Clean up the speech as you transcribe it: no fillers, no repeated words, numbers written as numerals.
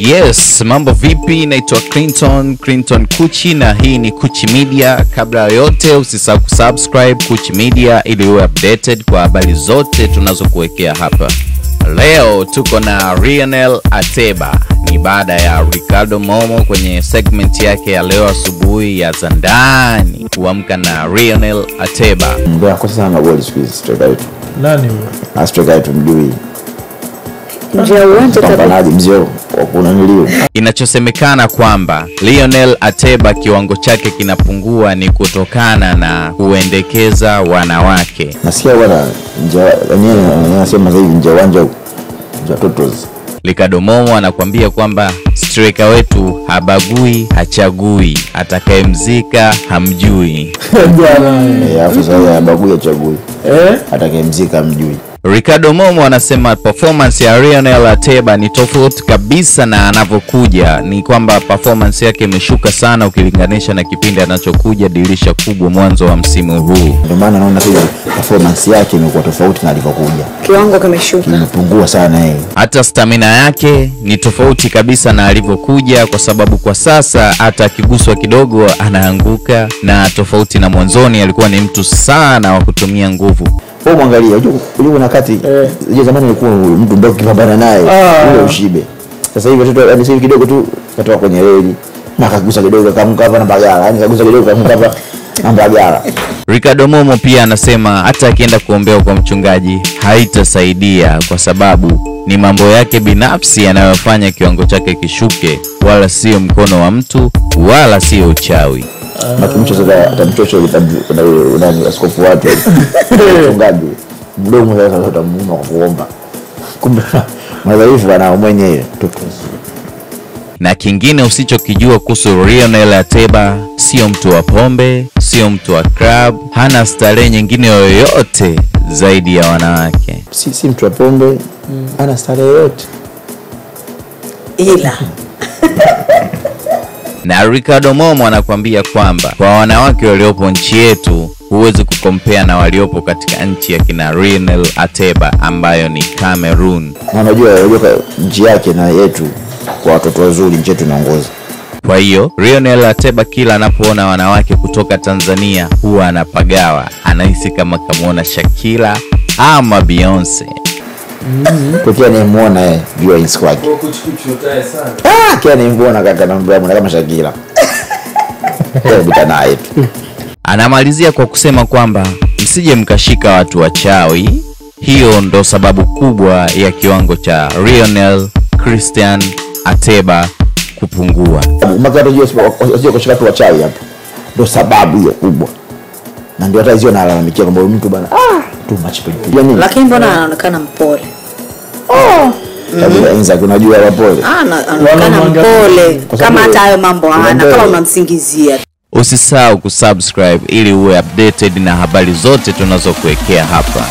Yes, mambo vipi? Naitwa Clinton Kuchi na hii ni Kuchi Media. Kabla ya yote usisahau kusubscribe Kuchi Media ili uwe updated kwa habari zote tunazokuwekea hapa. Leo tuko na Lionel Ateba. Ni baada ya Ricardo Momo kwenye segment yake ya leo asubuhi ya Zandani kuamka na Lionel Ateba. Ndio kwa sana goli squeeze striker wetu. Nani huyo? Striker wetu mjui. Ndio uwanja tabanaji mzee kuna nilio. Inachosemekana kwamba Lionel Ateba kiwango chake kinapungua ni kutokana na kuendekeza wanawake. Nasikia bwana wenyewe anasema hivi nje uwanja wa Totos. Ricardo Momo anakuambia kwamba striker wetu habagui, hachagui, atakayemzika hamjui. Afisa habagui hachagui. Atakayemzika hamjui. Ricardo Momo anasema performance ya Lionel Ateba ni tofauti kabisa na anavyokuja. Ni kwamba performance yake imeshuka sana ukilinganisha na kipindi anachokuja dirisha kubwa mwanzo wa msimu huu. Ndio maana naona pia performance yake imekuwa tofauti na alivyokuja. Kiwango kimeshuka. Kimepungua sana yeye. Hata stamina yake ni tofauti kabisa na alivyokuja, kwa sababu kwa sasa hata akiguswa kidogo anaanguka, na tofauti na mwanzoni alikuwa ni mtu sana wa kutumia nguvu. Wewe mwangalia, unajua wakati zamani alikuwa mtu ndio kipambana naye ule ushibe. Sasa hivi watoto yani sasa kidogo tu katoka kwenye reli na kagusa kidogo kamka hapa na bagala, yani kagusa kidogo kamka hapa na bagala. Ricardo Momo pia anasema hata akienda kuombea kwa mchungaji haitasaidia, kwa sababu ni mambo yake binafsi yanayofanya kiwango chake kishuke, wala sio mkono wa mtu wala sio uchawi. Makimcho sasa atamchosha unani askofu watu mchungaji mdomo sasa utamuuma kwa kuomba, kumbe madhaifu ana mwenyewe. Na kingine usichokijua kuhusu Lionel Ateba, sio mtu wa pombe, sio mtu wa club, hana starehe nyingine yoyote zaidi ya wanawake. Si mtu wa pombe, hana starehe yoyote ila na Ricardo Momo anakuambia kwamba kwa wanawake waliopo nchi yetu huwezi kukompea na waliopo katika nchi ya kina Lionel Ateba ambayo ni Cameroon. Na unajua nchi yake na yetu kwa watoto wazuri nchi yetu inaongoza. Kwa hiyo Lionel Ateba kila anapoona wanawake kutoka Tanzania huwa anapagawa, anahisi kama kamuona Shakira ama Beyonce. Kwa kile nimemuona viewers kwake. Kuchukuchotae sana. Kile nimemuona kaka na mbona kama Shakira. Ndio naye. Anamalizia kwa kusema kwamba msije mkashika watu wachawi. Hiyo ndo sababu kubwa ya kiwango cha Lionel Christian Ateba kupungua. Magari sio kushika watu wachawi hapo. Ndio sababu hiyo kubwa. Na ndio hata hizo nalalamikia kwamba mtu bana too much pain. Lakini mbona anaonekana mpole? Inza kunajua wapole. Anaonekana mpole kama hata hayo mambo hana, kama unamsingizia. Usisahau kusubscribe ili uwe updated na habari zote tunazokuwekea hapa.